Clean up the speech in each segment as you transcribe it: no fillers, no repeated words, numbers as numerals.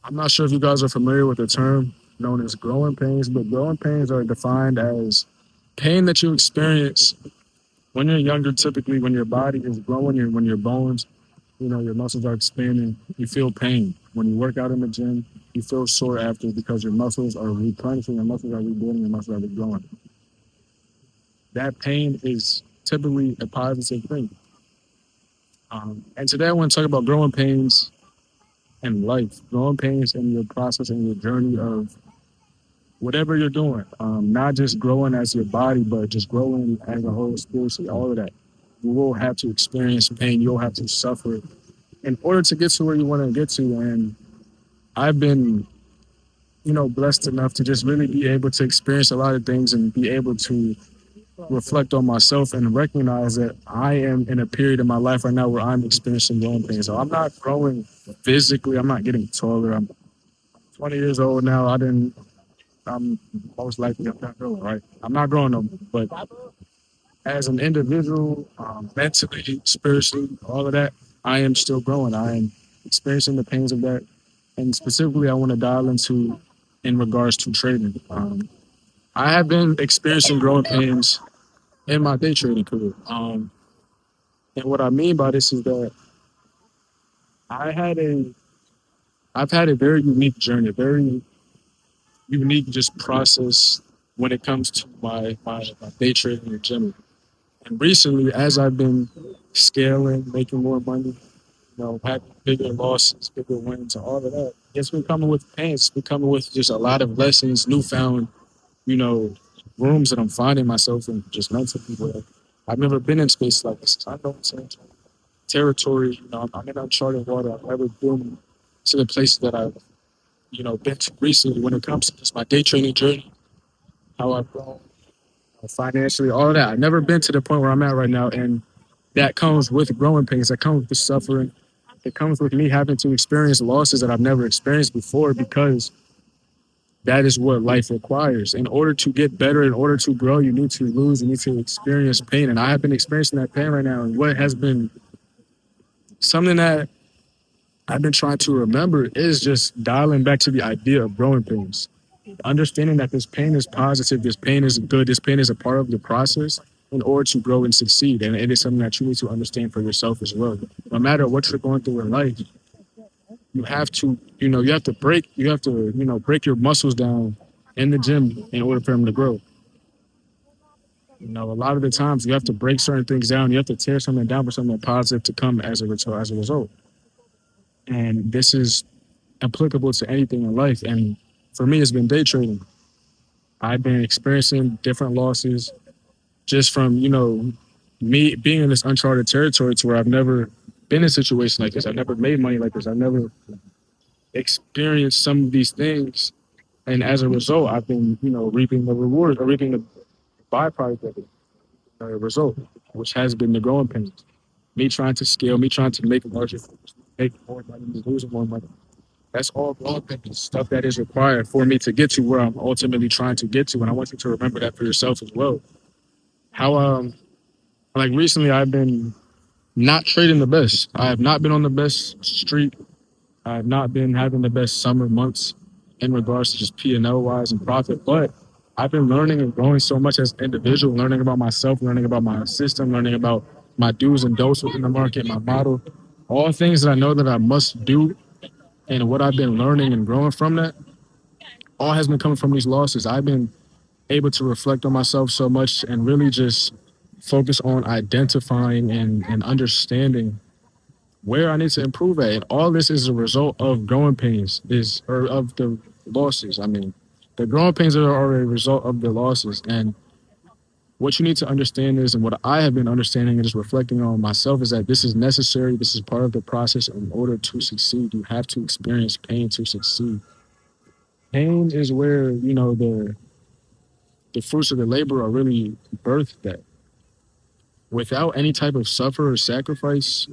I'm not sure if you guys are familiar with the term known as growing pains, but growing pains are defined as pain that you experience when you're younger, typically when your body is growing, when your bones, your muscles are expanding, you feel pain. When you work out in the gym, you feel sore after because your muscles are replenishing, your muscles are rebuilding, your muscles are regrowing. That pain is typically a positive thing. And today I want to talk about growing pains in life, growing pains in your process and your journey of whatever you're doing. Not just growing as your body, but just growing as a whole spiritually, all of that. You will have to experience pain. You'll have to suffer in order to get to where you want to get to. And I've been, blessed enough to just really be able to experience a lot of things and be able to reflect on myself and recognize that I am in a period in my life right now where I'm experiencing growing pains. So I'm not growing physically. I'm not getting taller. I'm 20 years old now. I'm most likely I'm not growing, right? I'm not growing no more. But as an individual, mentally, spiritually, all of that, I am still growing. I am experiencing the pains of that. And specifically, I want to dial into in regards to trading. I have been experiencing growing pains in my day trading career. And what I mean by this is that I had a, I've had a very unique journey, a very unique just process when it comes to my day trading in general. And recently, as I've been scaling, making more money, having bigger losses, bigger wins, and all of that, it's been coming with pains. It's been coming with just a lot of lessons, newfound, you know, rooms that I'm finding myself in just mentally where I've never been in spaces like this. I know it's territory, I'm in uncharted water. I've never been to the places that I've, been to recently when it comes to just my day trading journey, how I've grown financially, all of that. I've never been to the point where I'm at right now. And that comes with growing pains. That comes with suffering. It comes with me having to experience losses that I've never experienced before because that is what life requires. In order to get better, in order to grow, you need to lose, you need to experience pain. And I have been experiencing that pain right now. And what has been something that I've been trying to remember is just dialing back to the idea of growing pains. Understanding that this pain is positive, this pain is good, this pain is a part of the process in order to grow and succeed. And it is something that you need to understand for yourself as well. No matter what you're going through in life, you have to, break your muscles down in the gym in order for them to grow. A lot of the times you have to break certain things down. You have to tear something down for something positive to come as a result. And this is applicable to anything in life. And for me, it's been day trading. I've been experiencing different losses just from, me being in this uncharted territory to where I've never been in a situation like this. I've never made money like this. I've never experienced some of these things. And as a result, I've been, reaping the rewards or reaping the byproduct of it, the result, which has been the growing pains. Me trying to scale, me trying to make larger, make more money, losing more money. That's all growing pains, stuff that is required for me to get to where I'm ultimately trying to get to. And I want you to remember that for yourself as well. How, like recently, I've been not trading the best. I have not been on the best streak. I have not been having the best summer months in regards to just P&L wise and profit. But I've been learning and growing so much as an individual, learning about myself, learning about my system, learning about my do's and don'ts within the market, my model, all things that I know that I must do. And what I've been learning and growing from that, all has been coming from these losses. I've been able to reflect on myself so much and really just focus on identifying and understanding where I need to improve at. And all this is a result of growing pains, or of the losses. I mean, the growing pains are a result of the losses. And what you need to understand is, and what I have been understanding and just reflecting on myself is that this is necessary. This is part of the process. In order to succeed, you have to experience pain to succeed. Pain is where, the fruits of the labor are really birthed at. Without any type of suffer or sacrifice,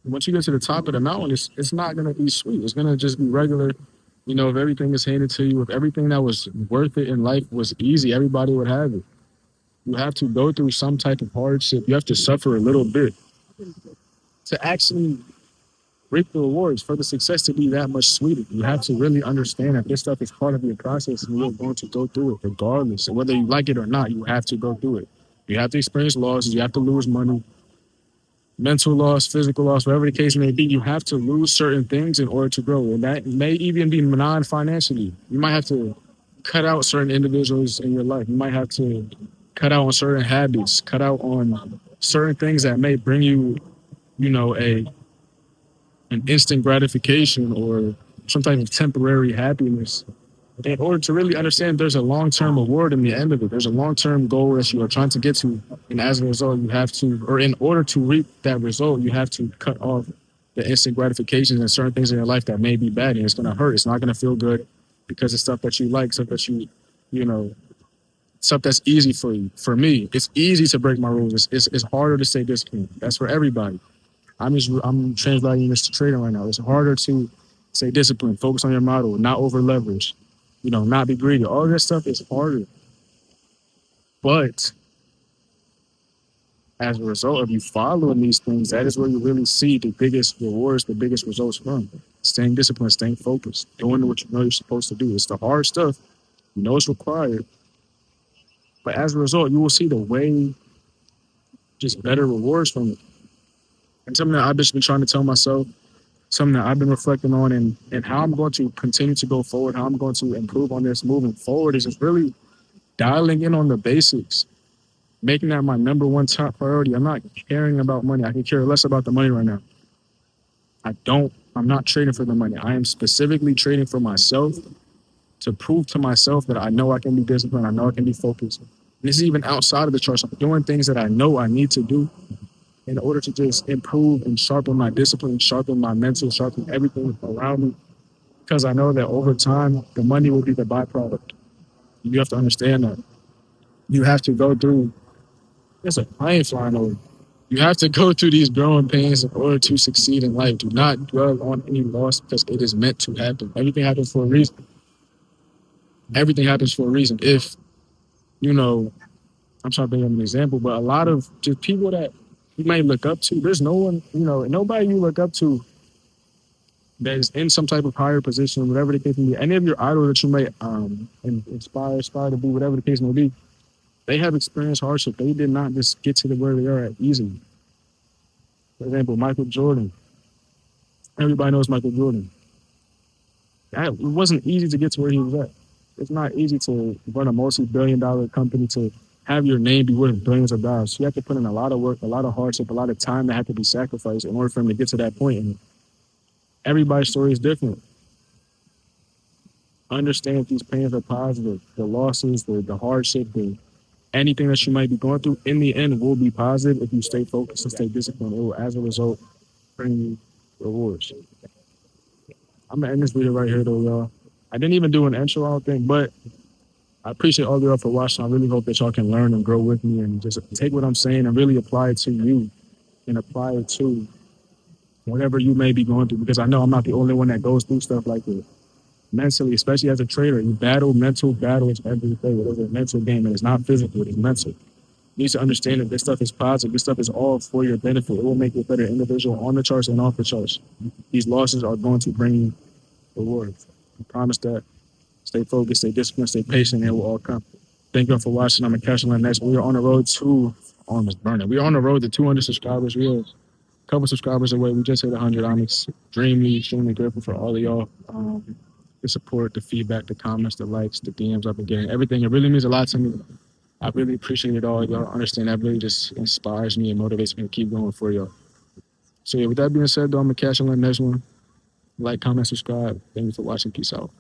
once you get to the top of the mountain, it's not gonna be sweet. It's gonna just be regular. If everything is handed to you, if everything that was worth it in life was easy, everybody would have it. You have to go through some type of hardship. You have to suffer a little bit to actually reap the rewards, for the success to be that much sweeter. You have to really understand that this stuff is part of your process and you're going to go through it regardless. And whether you like it or not, you have to go through it. You have to experience losses, you have to lose money, mental loss, physical loss, whatever the case may be. You have to lose certain things in order to grow. And that may even be non-financially. You might have to cut out certain individuals in your life. You might have to cut out on certain habits, cut out on certain things that may bring you, a an instant gratification or some type of temporary happiness in order to really understand there's a long-term reward in the end of it. There's a long-term goal that you are trying to get to. And as a result, you have to, or in order to reap that result, you have to cut off the instant gratifications and certain things in your life that may be bad and it's going to hurt. It's not going to feel good because it's stuff that you like, stuff that you know, stuff that's easy for you. For me, it's easy to break my rules. It's harder to stay disciplined. That's for everybody. I'm translating this to trading right now. It's harder to stay disciplined, focus on your model, not over leverage, not be greedy. All this stuff is harder. But as a result of you following these things, that is where you really see the biggest rewards, the biggest results from. Staying disciplined, staying focused, doing what you know you're supposed to do. It's the hard stuff. You know it's required. But as a result, you will see the way just better rewards from it. And something that I've just been trying to tell myself, something that I've been reflecting on and how I'm going to continue to go forward, how I'm going to improve on this moving forward is just really dialing in on the basics, making that my number one top priority. I'm not caring about money. I can care less about the money right now. I'm not trading for the money. I am specifically trading for myself to prove to myself that I know I can be disciplined. I know I can be focused. And this is even outside of the charts. I'm doing things that I know I need to do in order to just improve and sharpen my discipline, sharpen my mental, sharpen everything around me. Because I know that over time, the money will be the byproduct. You have to understand that. You have to go through, there's a plane flying over. You have to go through these growing pains in order to succeed in life. Do not dwell on any loss because it is meant to happen. Everything happens for a reason. Everything happens for a reason. If, I'm trying to bring up an example, but a lot of just people that you might look up to, there's no one, nobody you look up to that is in some type of higher position, whatever the case may be. Any of your idols that you may aspire to be, whatever the case may be, they have experienced hardship. They did not just get to where they are at easily. For example, Michael Jordan. Everybody knows Michael Jordan. It wasn't easy to get to where he was at. It's not easy to run a multi-billion-dollar company, to have your name be worth billions of dollars. You have to put in a lot of work, a lot of hardship, a lot of time that had to be sacrificed in order for him to get to that point. And everybody's story is different. Understand that these pains are positive. The losses, the hardship, anything that you might be going through, in the end, will be positive if you stay focused and stay disciplined. It will, as a result, bring you rewards. I'm going to end this video right here, though, y'all. I didn't even do an intro, I don't think, but I appreciate all of y'all for watching. I really hope that y'all can learn and grow with me and just take what I'm saying and really apply it to you and apply it to whatever you may be going through, because I know I'm not the only one that goes through stuff like this. Mentally, especially as a trader, you battle mental battles every day. It is a mental game, and it's not physical, it is mental. You need to understand that this stuff is positive. This stuff is all for your benefit. It will make you a better individual on the charts and off the charts. These losses are going to bring you rewards. I promise that. Stay focused, stay disciplined, stay patient, and it will all come. Thank you all for watching. I'm going to catch you on the next one. We are on the road to, almost burning. We are on the road to 200 subscribers. We are a couple subscribers away. We just hit 100. I'm extremely grateful for all of y'all. The support, the feedback, the comments, the likes, the DMs I've been getting, everything. It really means a lot to me. I really appreciate it all. Y'all understand that really just inspires me and motivates me to keep going for y'all. So yeah, with that being said, though, I'm going to catch you on the next one. Like, comment, subscribe. Thank you for watching. Peace out.